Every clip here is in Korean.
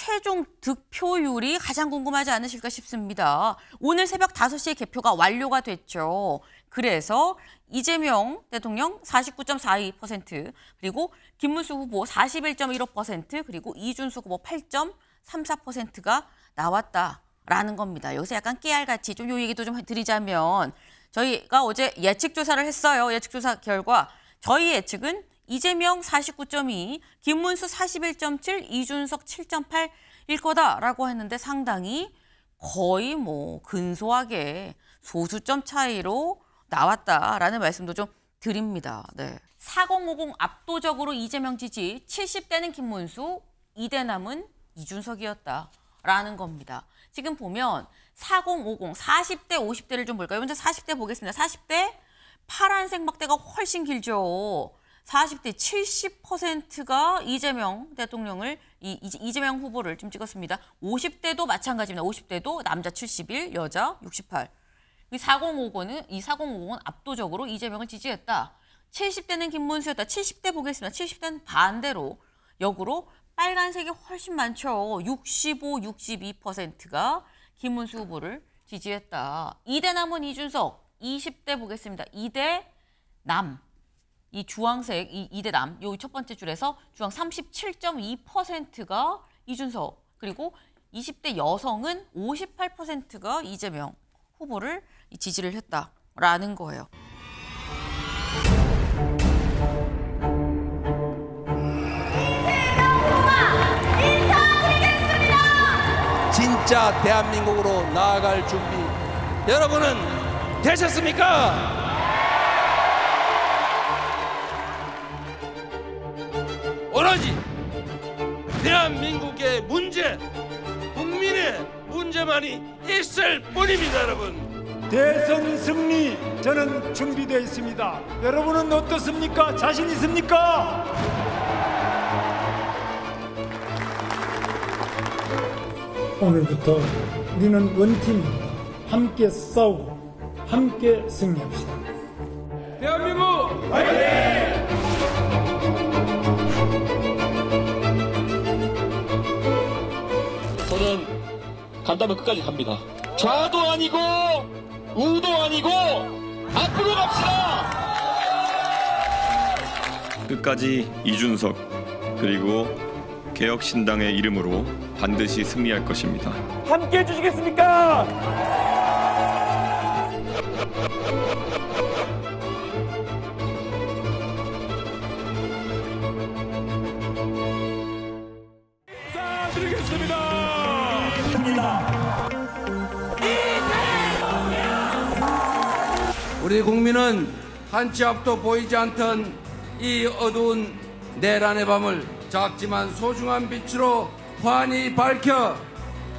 최종 득표율이 가장 궁금하지 않으실까 싶습니다. 오늘 새벽 5시에 개표가 완료가 됐죠. 그래서 이재명 대통령 49.42%, 그리고 김문수 후보 41.15%, 그리고 이준석 후보 8.34%가 나왔다라는 겁니다. 여기서 약간 깨알같이 좀 요 얘기도 좀 드리자면, 저희가 어제 예측조사를 했어요. 예측조사 결과 저희 예측은 이재명 49.2, 김문수 41.7, 이준석 7.8일 거다라고 했는데 상당히 거의 뭐 근소하게 소수점 차이로 나왔다라는 말씀도 좀 드립니다. 네. 4050 압도적으로 이재명 지지, 70대는 김문수, 2대 남은 이준석이었다라는 겁니다. 지금 보면 4050, 40대, 50대를 좀 볼까요? 먼저 40대 보겠습니다. 40대 파란색 막대가 훨씬 길죠. 40대 70%가 이재명 대통령을, 이재명 후보를 좀 찍었습니다. 50대도 마찬가지입니다. 50대도 남자 71, 여자 68. 이 4050은 압도적으로 이재명을 지지했다. 70대는 김문수였다. 70대 보겠습니다. 70대는 반대로 역으로 빨간색이 훨씬 많죠. 65, 62%가 김문수 후보를 지지했다. 2대 남은 이준석, 20대 보겠습니다. 2대 남. 이 주황색, 이 2대 남, 요 첫 번째 줄에서 주황 37.2%가 이준석, 그리고 20대 여성은 58%가 이재명 후보를 지지를 했다라는 거예요. 진짜 대한민국으로 나아갈 준비 여러분은 되셨습니까? 오로지 대한민국의 문제, 국민의 문제만이 있을 뿐입니다, 여러분. 대선 승리 저는 준비되어 있습니다. 여러분은 어떻습니까? 자신 있습니까? 오늘부터 우리는 원팀입니다. 함께 싸우고 함께 승리합시다. 대한민국 화이팅! 저는 간다면 끝까지 갑니다. 좌도 아니고 우도 아니고 앞으로 갑시다. 끝까지 이준석 그리고 개혁신당의 이름으로 반드시 승리할 것입니다. 함께 해주시겠습니까? 우리 국민은 한치 앞도 보이지 않던 이 어두운 내란의 밤을 작지만 소중한 빛으로 환히 밝혀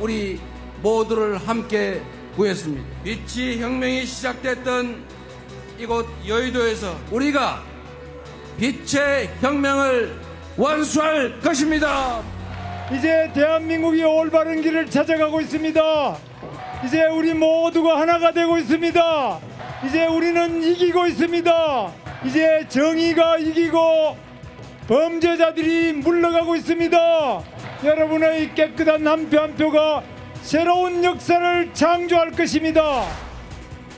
우리 모두를 함께 구했습니다. 빛이 혁명이 시작됐던 이곳 여의도에서 우리가 빛의 혁명을 완수할 것입니다. 이제 대한민국이 올바른 길을 찾아가고 있습니다. 이제 우리 모두가 하나가 되고 있습니다. 이제 우리는 이기고 있습니다. 이제 정의가 이기고 범죄자들이 물러가고 있습니다. 여러분의 깨끗한 한 표 한 표가 새로운 역사를 창조할 것입니다.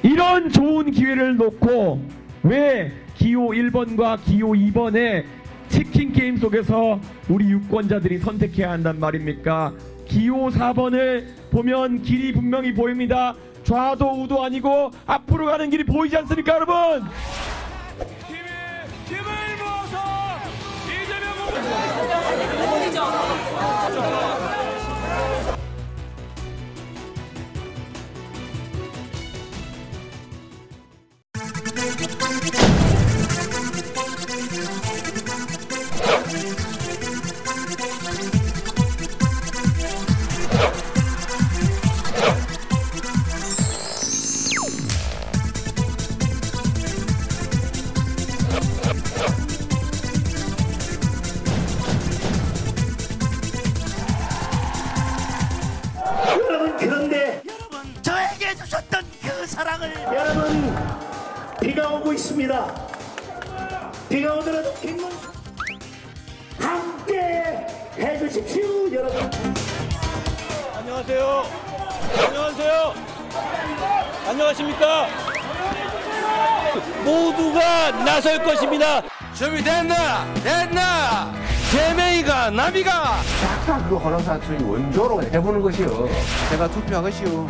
이런 좋은 기회를 놓고 왜 기호 1번과 기호 2번의 치킨 게임 속에서 우리 유권자들이 선택해야 한단 말입니까? 기호 4번을 보면 길이 분명히 보입니다. 좌도 우도 아니고 앞으로 가는 길이 보이지 않습니까, 여러분? 힘을 모아서 이재명 후보 여러분 비가 오고 있습니다. 비가 오더라도 김문수 함께 해주십시오, 여러분. 안녕하세요. 안녕하세요. 안녕하십니까. 모두가 나설 것입니다. 준비됐나? 됐나? 개명이가 나비가 약간 그 헌화사투리 원조로 해보는 것이요. 제가 투표하겠시오.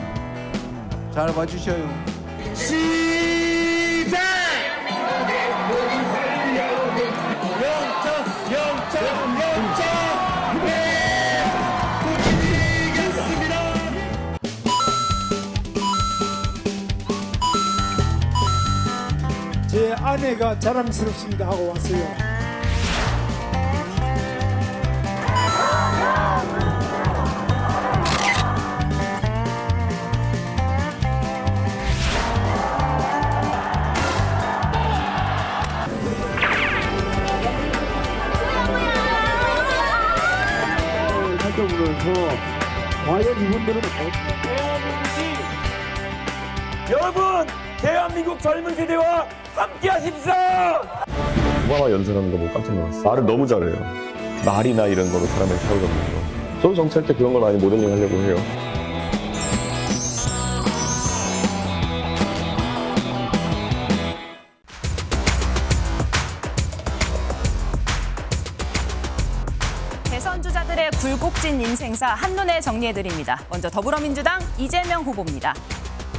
잘 봐주셔요. 시작! 제 아내가 자랑스럽습니다 하고 왔어요. 살펴보면서 과연 이분들은 여러분, 대한민국 젊은 세대와 함께 하십시오. 오바마 연설하는 거 보고 깜짝 놀랐어요. 말을 너무 잘해요. 말이나 이런 거로 사람을 사로잡는 거. 저도 정치할 때 그런 걸 많이 모델링 하려고 해요. 대선 주자들의 굴곡진 인생사 한눈에 정리해드립니다. 먼저 더불어민주당 이재명 후보입니다.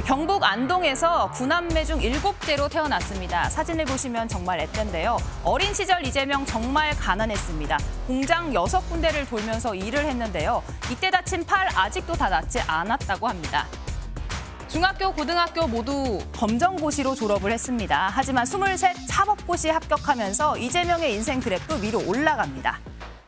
경북 안동에서 9남매 중 7째로 태어났습니다. 사진을 보시면 정말 앳된데요. 어린 시절 이재명 정말 가난했습니다. 공장 6군데를 돌면서 일을 했는데요. 이때 다친 팔 아직도 다 낫지 않았다고 합니다. 중학교, 고등학교 모두 검정고시로 졸업을 했습니다. 하지만 23 사법고시 합격하면서 이재명의 인생 그래프 위로 올라갑니다.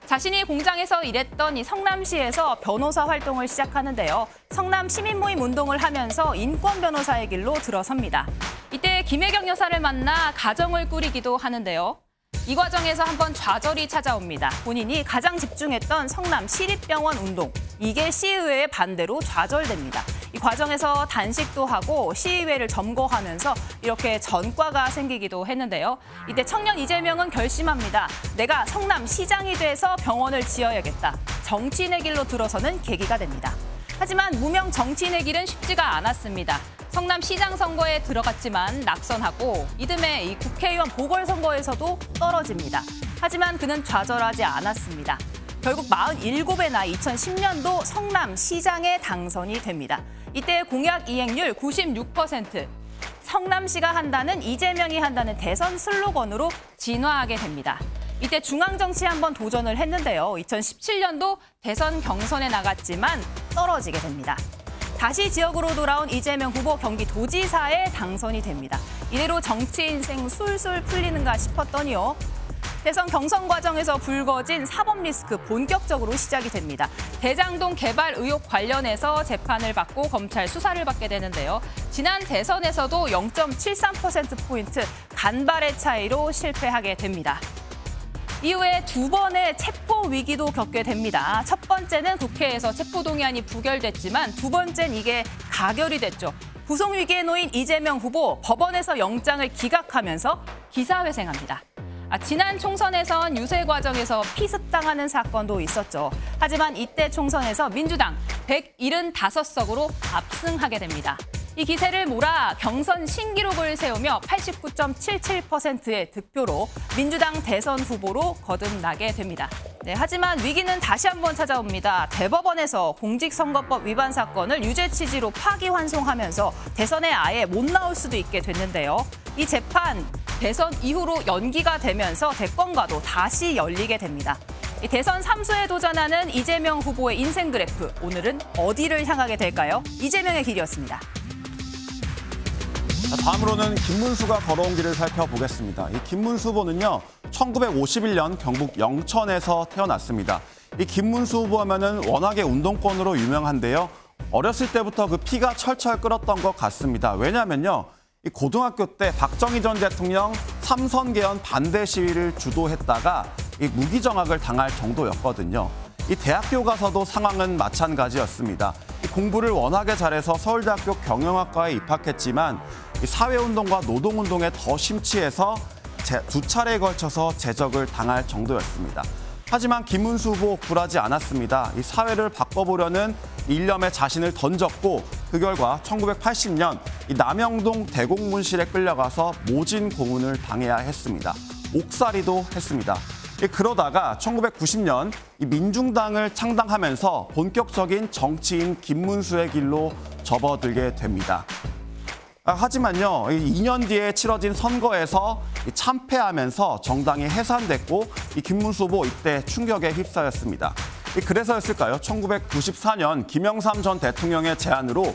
자신이 공장에서 일했던 이 성남시에서 변호사 활동을 시작하는데요. 성남 시민모임 운동을 하면서 인권 변호사의 길로 들어섭니다. 이때 김혜경 여사를 만나 가정을 꾸리기도 하는데요. 이 과정에서 한번 좌절이 찾아옵니다. 본인이 가장 집중했던 성남 시립병원 운동, 이게 시의회의 반대로 좌절됩니다. 이 과정에서 단식도 하고 시의회를 점거하면서 이렇게 전과가 생기기도 했는데요. 이때 청년 이재명은 결심합니다. 내가 성남시장이 돼서 병원을 지어야겠다. 정치인의 길로 들어서는 계기가 됩니다. 하지만 무명 정치인의 길은 쉽지가 않았습니다. 성남시장 선거에 들어갔지만 낙선하고 이듬해 이 국회의원 보궐선거에서도 떨어집니다. 하지만 그는 좌절하지 않았습니다. 결국 47의 나이 2010년도 성남시장에 당선이 됩니다. 이때 공약 이행률 96%, 성남시가 한다는 이재명이 한다는 대선 슬로건으로 진화하게 됩니다. 이때 중앙정치에 한번 도전을 했는데요. 2017년도 대선 경선에 나갔지만 떨어지게 됩니다. 다시 지역으로 돌아온 이재명 후보 경기도지사에 당선이 됩니다. 이대로 정치 인생 술술 풀리는가 싶었더니요. 대선 경선 과정에서 불거진 사법 리스크 본격적으로 시작이 됩니다. 대장동 개발 의혹 관련해서 재판을 받고 검찰 수사를 받게 되는데요. 지난 대선에서도 0.73%포인트 간발의 차이로 실패하게 됩니다. 이후에 2번의 체포 위기도 겪게 됩니다. 첫 번째는 국회에서 체포동의안이 부결됐지만 두 번째는 이게 가결이 됐죠. 구속 위기에 놓인 이재명 후보 법원에서 영장을 기각하면서 기사회생합니다. 지난 총선에선 유세 과정에서 피습당하는 사건도 있었죠. 하지만 이때 총선에서 민주당 175석으로 압승하게 됩니다. 이 기세를 몰아 경선 신기록을 세우며 89.77%의 득표로 민주당 대선 후보로 거듭나게 됩니다. 네, 하지만 위기는 다시 한번 찾아옵니다. 대법원에서 공직선거법 위반 사건을 유죄 취지로 파기환송하면서 대선에 아예 못 나올 수도 있게 됐는데요. 이 재판 대선 이후로 연기가 되면서 대권과도 다시 열리게 됩니다. 이 대선 3수에 도전하는 이재명 후보의 인생 그래프, 오늘은 어디를 향하게 될까요? 이재명의 길이었습니다. 다음으로는 김문수가 걸어온 길을 살펴보겠습니다. 이 김문수 후보는요, 1951년 경북 영천에서 태어났습니다. 이 김문수 후보 하면은 워낙에 운동권으로 유명한데요. 어렸을 때부터 그 피가 철철 끓었던 것 같습니다. 왜냐하면요, 이 고등학교 때 박정희 전 대통령 3선 개헌 반대 시위를 주도했다가 이 무기정학을 당할 정도였거든요. 이 대학교 가서도 상황은 마찬가지였습니다. 이 공부를 워낙에 잘해서 서울대학교 경영학과에 입학했지만 이 사회운동과 노동운동에 더 심취해서 2차례에 걸쳐서 제적을 당할 정도였습니다. 하지만 김문수 후보 굴하지 않았습니다. 이 사회를 바꿔보려는 일념에 자신을 던졌고 그 결과 1980년 이 남영동 대공문실에 끌려가서 모진 고문을 당해야 했습니다. 옥살이도 했습니다. 그러다가 1990년 이 민중당을 창당하면서 본격적인 정치인 김문수의 길로 접어들게 됩니다. 하지만요, 2년 뒤에 치러진 선거에서 참패하면서 정당이 해산됐고 이 김문수 후보 이때 충격에 휩싸였습니다. 그래서였을까요? 1994년 김영삼 전 대통령의 제안으로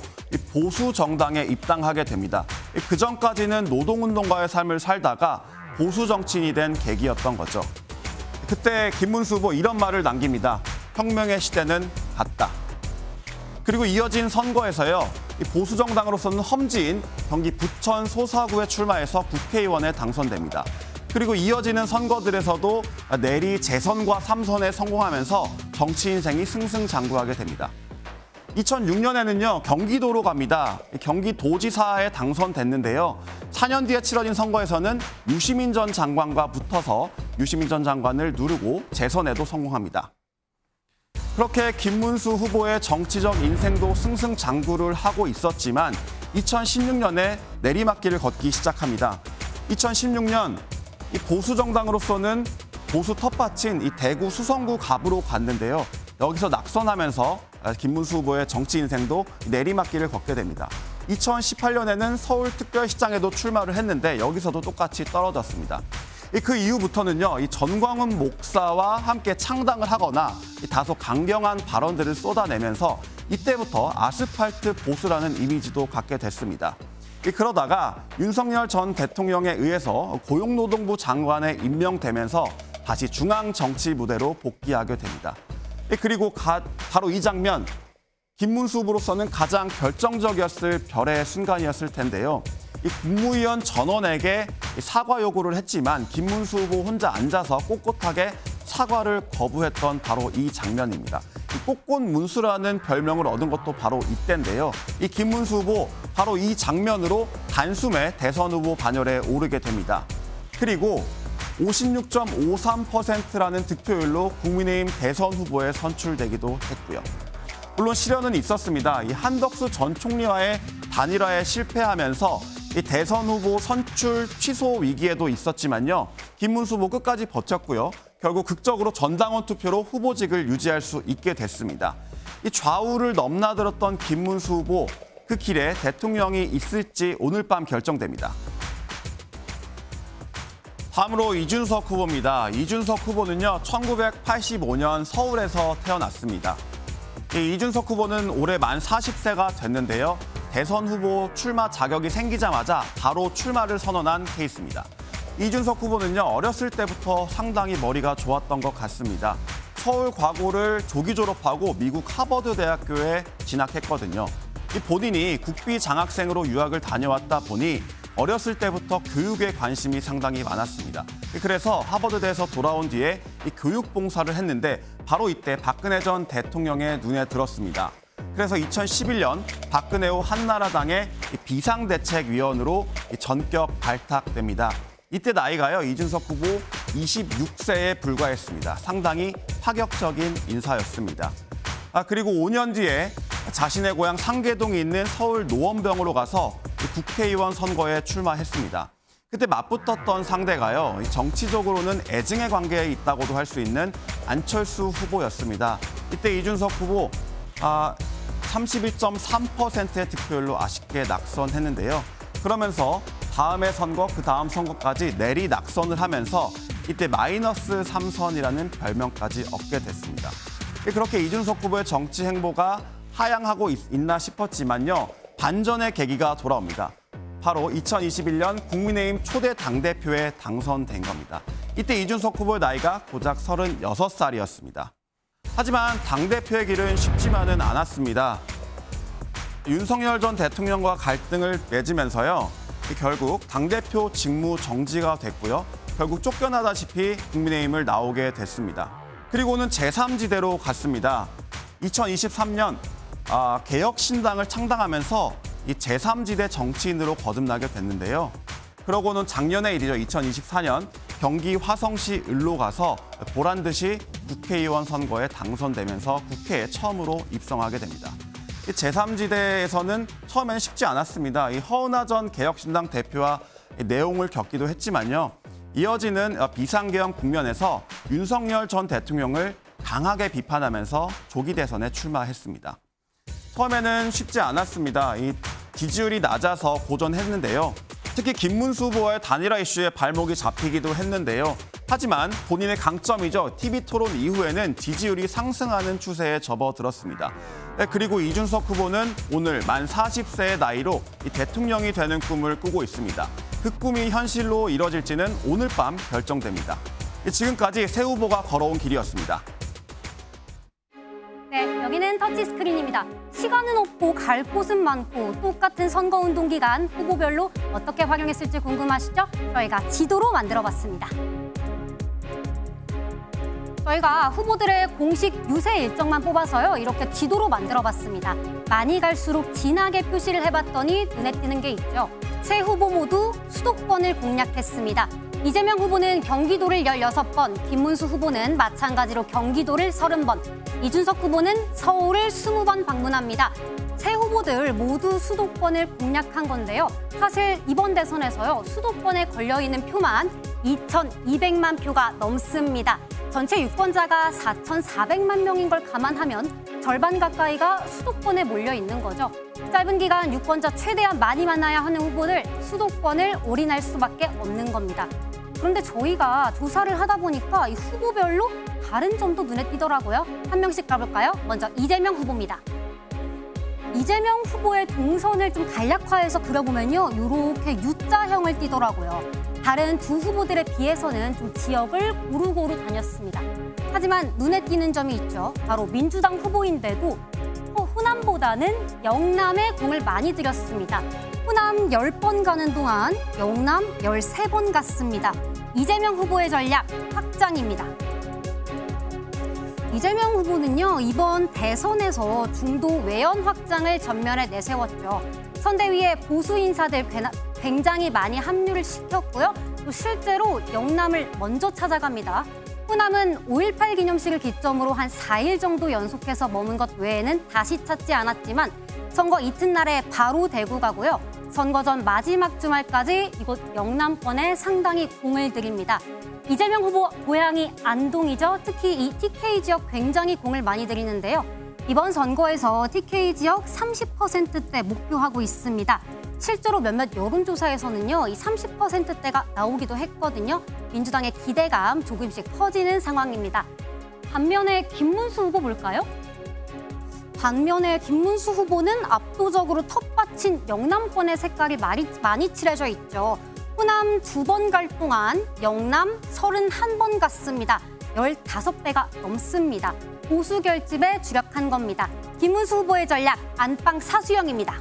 보수 정당에 입당하게 됩니다. 그 전까지는 노동운동가의 삶을 살다가 보수 정치인이 된 계기였던 거죠. 그때 김문수 후보 이런 말을 남깁니다. 혁명의 시대는 갔다. 그리고 이어진 선거에서요, 보수 정당으로서는 험지인 경기 부천 소사구에 출마해서 국회의원에 당선됩니다. 그리고 이어지는 선거들에서도 내리 재선과 3선에 성공하면서 정치 인생이 승승장구하게 됩니다. 2006년에는요, 경기도로 갑니다. 경기도지사에 당선됐는데요. 4년 뒤에 치러진 선거에서는 유시민 전 장관과 붙어서 유시민 전 장관을 누르고 재선에도 성공합니다. 그렇게 김문수 후보의 정치적 인생도 승승장구를 하고 있었지만 2016년에 내리막길을 걷기 시작합니다. 2016년 이 보수 정당으로서는 보수 텃밭인 이 대구 수성구 갑으로 갔는데요. 여기서 낙선하면서 김문수 후보의 정치 인생도 내리막길을 걷게 됩니다. 2018년에는 서울특별시장에도 출마를 했는데 여기서도 똑같이 떨어졌습니다. 그 이후부터는요, 이 전광훈 목사와 함께 창당을 하거나 다소 강경한 발언들을 쏟아내면서 이때부터 아스팔트 보수라는 이미지도 갖게 됐습니다. 그러다가 윤석열 전 대통령에 의해서 고용노동부 장관에 임명되면서 다시 중앙 정치 무대로 복귀하게 됩니다. 그리고 바로 이 장면, 김문수 후보로서는 가장 결정적이었을 별의 순간이었을 텐데요. 이 국무위원 전원에게 사과 요구를 했지만 김문수 후보 혼자 앉아서 꼿꼿하게 사과를 거부했던 바로 이 장면입니다. 이 꼿꼿문수라는 별명을 얻은 것도 바로 이때인데요. 이 김문수 후보 바로 이 장면으로 단숨에 대선 후보 반열에 오르게 됩니다. 그리고 56.53%라는 득표율로 국민의힘 대선 후보에 선출되기도 했고요. 물론 시련은 있었습니다. 이 한덕수 전 총리와의 단일화에 실패하면서 이 대선 후보 선출 취소 위기에도 있었지만요. 김문수 후보 끝까지 버텼고요. 결국 극적으로 전당원 투표로 후보직을 유지할 수 있게 됐습니다. 이 좌우를 넘나들었던 김문수 후보, 그 길에 대통령이 있을지 오늘 밤 결정됩니다. 다음으로 이준석 후보입니다. 이준석 후보는요, 1985년 서울에서 태어났습니다. 이준석 후보는 올해 만 40세가 됐는데요. 대선 후보 출마 자격이 생기자마자 바로 출마를 선언한 케이스입니다. 이준석 후보는요, 어렸을 때부터 상당히 머리가 좋았던 것 같습니다. 서울 과고를 조기 졸업하고 미국 하버드 대학교에 진학했거든요. 본인이 국비 장학생으로 유학을 다녀왔다 보니 어렸을 때부터 교육에 관심이 상당히 많았습니다. 그래서 하버드대에서 돌아온 뒤에 이 교육 봉사를 했는데 바로 이때 박근혜 전 대통령의 눈에 들었습니다. 그래서 2011년 박근혜 후 한나라당의 비상대책위원으로 전격 발탁됩니다. 이때 나이가요, 이준석 후보 26세에 불과했습니다. 상당히 파격적인 인사였습니다. 그리고 5년 뒤에 자신의 고향 상계동에 있는 서울 노원병으로 가서 국회의원 선거에 출마했습니다. 그때 맞붙었던 상대가요, 정치적으로는 애증의 관계에 있다고도 할 수 있는 안철수 후보였습니다. 이때 이준석 후보 31.3%의 득표율로 아쉽게 낙선했는데요. 그러면서 다음의 선거, 그 다음 선거까지 내리 낙선을 하면서 이때 마이너스 3선이라는 별명까지 얻게 됐습니다. 그렇게 이준석 후보의 정치 행보가 하향하고 있나 싶었지만요. 반전의 계기가 돌아옵니다. 바로 2021년 국민의힘 초대 당대표에 당선된 겁니다. 이때 이준석 후보의 나이가 고작 36살이었습니다. 하지만 당대표의 길은 쉽지만은 않았습니다. 윤석열 전 대통령과 갈등을 맺으면서요. 결국 당대표 직무 정지가 됐고요. 결국 쫓겨나다시피 국민의힘을 나오게 됐습니다. 그리고는 제3지대로 갔습니다. 2023년 개혁신당을 창당하면서 이 제3지대 정치인으로 거듭나게 됐는데요. 그러고는 작년의 일이죠. 2024년 경기 화성시 을로 가서 보란 듯이 국회의원 선거에 당선되면서 국회에 처음으로 입성하게 됩니다. 제3지대에서는 처음에는 쉽지 않았습니다. 이 허은하 전 개혁신당 대표와 내용을 겪기도 했지만요. 이어지는 비상계엄 국면에서 윤석열 전 대통령을 강하게 비판하면서 조기 대선에 출마했습니다. 처음에는 쉽지 않았습니다. 이 지지율이 낮아서 고전했는데요. 특히 김문수 후보의 단일화 이슈에 발목이 잡히기도 했는데요. 하지만 본인의 강점이죠. TV토론 이후에는 지지율이 상승하는 추세에 접어들었습니다. 그리고 이준석 후보는 오늘 만 40세의 나이로 대통령이 되는 꿈을 꾸고 있습니다. 그 꿈이 현실로 이뤄질지는 오늘 밤 결정됩니다. 지금까지 새 후보가 걸어온 길이었습니다. 네, 여기는 터치스크린입니다. 시간은 없고 갈 곳은 많고 똑같은 선거운동 기간 후보별로 어떻게 활용했을지 궁금하시죠? 저희가 지도로 만들어봤습니다. 저희가 후보들의 공식 유세 일정만 뽑아서요. 이렇게 지도로 만들어봤습니다. 많이 갈수록 진하게 표시를 해봤더니 눈에 띄는 게 있죠. 세 후보 모두 수도권을 공략했습니다. 이재명 후보는 경기도를 16번, 김문수 후보는 마찬가지로 경기도를 30번, 이준석 후보는 서울을 20번 방문합니다. 세 후보들 모두 수도권을 공략한 건데요. 사실 이번 대선에서요. 수도권에 걸려있는 표만 2,200만 표가 넘습니다. 전체 유권자가 4,400만 명인 걸 감안하면 절반 가까이가 수도권에 몰려 있는 거죠. 짧은 기간 유권자 최대한 많이 만나야 하는 후보들 수도권을 올인할 수밖에 없는 겁니다. 그런데 저희가 조사를 하다 보니까 이 후보별로 다른 점도 눈에 띄더라고요. 한 명씩 가볼까요? 먼저 이재명 후보입니다. 이재명 후보의 동선을 좀 간략화해서 그려보면요. 이렇게 U자형을 띠더라고요. 다른 두 후보들에 비해서는 좀 지역을 고루고루 다녔습니다. 하지만 눈에 띄는 점이 있죠. 바로 민주당 후보인데도 호남보다는 영남에 공을 많이 들였습니다. 호남 10번 가는 동안 영남 13번 갔습니다. 이재명 후보의 전략 확장입니다. 이재명 후보는요, 이번 대선에서 중도 외연 확장을 전면에 내세웠죠. 선대위에 보수 인사들 굉장히 많이 합류를 시켰고요. 또 실제로 영남을 먼저 찾아갑니다. 호남은 5.18 기념식을 기점으로 한 4일 정도 연속해서 머문 것 외에는 다시 찾지 않았지만 선거 이튿날에 바로 대구 가고요. 선거 전 마지막 주말까지 이곳 영남권에 상당히 공을 들입니다. 이재명 후보 고향이 안동이죠. 특히 이 TK 지역 굉장히 공을 많이 들이는데요. 이번 선거에서 TK 지역 30%대 목표하고 있습니다. 실제로 몇몇 여론조사에서는요, 이 30%대가 나오기도 했거든요. 민주당의 기대감 조금씩 커지는 상황입니다. 반면에 김문수 후보 볼까요? 반면에 김문수 후보는 압도적으로 텃밭인 영남권의 색깔이 많이 칠해져 있죠. 호남 2번 갈 동안 영남 31번 갔습니다. 15배가 넘습니다. 보수 결집에 주력한 겁니다. 김문수 후보의 전략 안방 사수형입니다.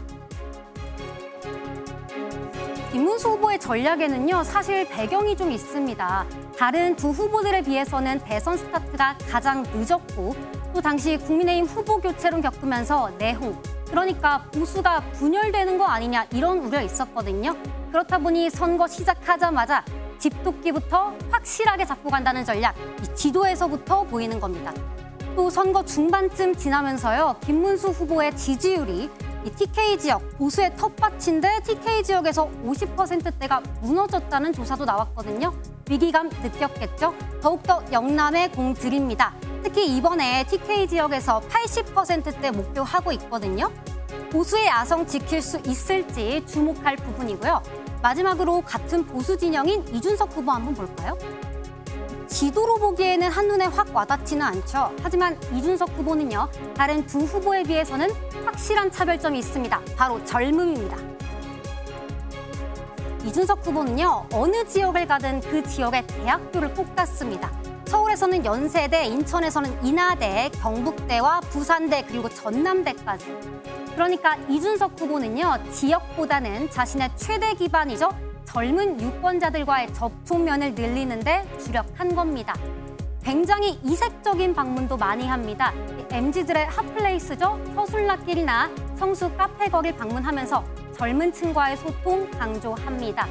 김문수 후보의 전략에는요, 사실 배경이 좀 있습니다. 다른 두 후보들에 비해서는 대선 스타트가 가장 늦었고 또 당시 국민의힘 후보 교체론 겪으면서 내홍, 그러니까 보수가 분열되는 거 아니냐 이런 우려 있었거든요. 그렇다 보니 선거 시작하자마자 집도끼부터 확실하게 잡고 간다는 전략, 이 지도에서부터 보이는 겁니다. 또 선거 중반쯤 지나면서요, 김문수 후보의 지지율이 이 TK 지역, 보수의 텃밭인데 TK 지역에서 50%대가 무너졌다는 조사도 나왔거든요. 위기감 느꼈겠죠? 더욱더 영남에 공 들입니다. 특히 이번에 TK 지역에서 80%대 목표하고 있거든요. 보수의 야성 지킬 수 있을지 주목할 부분이고요. 마지막으로 같은 보수 진영인 이준석 후보 한번 볼까요? 지도로 보기에는 한눈에 확 와닿지는 않죠. 하지만 이준석 후보는요, 다른 두 후보에 비해서는 확실한 차별점이 있습니다. 바로 젊음입니다. 이준석 후보는요, 어느 지역을 가든 그 지역의 대학교를 꼭 갔습니다. 서울에서는 연세대, 인천에서는 인하대, 경북대와 부산대, 그리고 전남대까지. 그러니까 이준석 후보는요, 지역보다는 자신의 최대 기반이죠. 젊은 유권자들과의 접촉면을 늘리는 데 주력한 겁니다. 굉장히 이색적인 방문도 많이 합니다. MZ들의 핫플레이스죠. 서술락길이나 성수 카페 거리를 방문하면서 젊은 층과의 소통 강조합니다.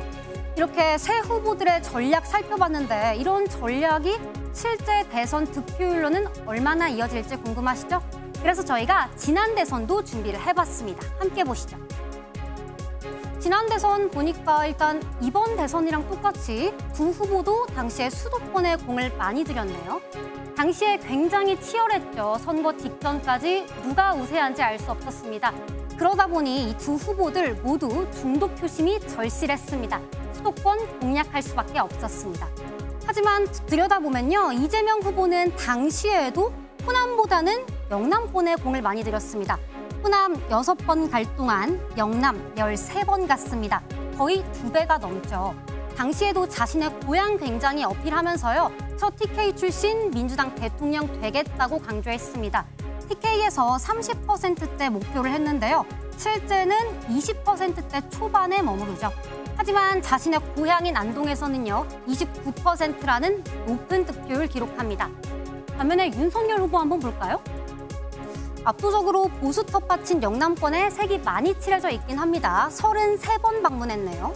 이렇게 새 후보들의 전략 살펴봤는데 이런 전략이 실제 대선 득표율로는 얼마나 이어질지 궁금하시죠? 그래서 저희가 지난 대선도 준비를 해봤습니다. 함께 보시죠. 지난 대선 보니까 일단 이번 대선이랑 똑같이 두 후보도 당시에 수도권에 공을 많이 들였네요. 당시에 굉장히 치열했죠. 선거 직전까지 누가 우세한지 알 수 없었습니다. 그러다 보니 이 두 후보들 모두 중도 표심이 절실했습니다. 수도권 공략할 수밖에 없었습니다. 하지만 들여다보면요. 이재명 후보는 당시에도 호남보다는 영남권에 공을 많이 들였습니다. 호남 6번 갈 동안 영남 13번 갔습니다. 거의 2배가 넘죠. 당시에도 자신의 고향 굉장히 어필하면서요. 저 TK 출신 민주당 대통령 되겠다고 강조했습니다. TK에서 30%대 목표를 했는데요. 실제는 20%대 초반에 머무르죠. 하지만 자신의 고향인 안동에서는요. 29%라는 높은 득표율 기록합니다. 반면에 윤석열 후보 한번 볼까요? 압도적으로 보수 텃밭인 영남권에 색이 많이 칠해져 있긴 합니다. 33번 방문했네요.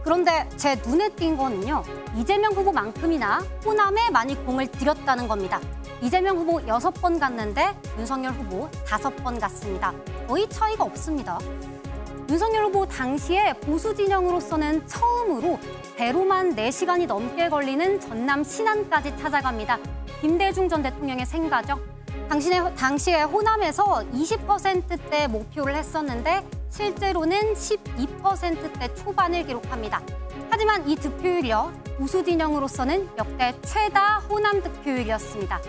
그런데 제 눈에 띈 거는요. 이재명 후보만큼이나 호남에 많이 공을 들였다는 겁니다. 이재명 후보 6번 갔는데 윤석열 후보 5번 갔습니다. 거의 차이가 없습니다. 윤석열 후보 당시에 보수 진영으로서는 처음으로 배로만 4시간이 넘게 걸리는 전남 신안까지 찾아갑니다. 김대중 전 대통령의 생가죠. 당시에 호남에서 20%대 목표를 했었는데 실제로는 12%대 초반을 기록합니다. 하지만 이 득표율이요. 보수 진영으로서는 역대 최다 호남 득표율이었습니다.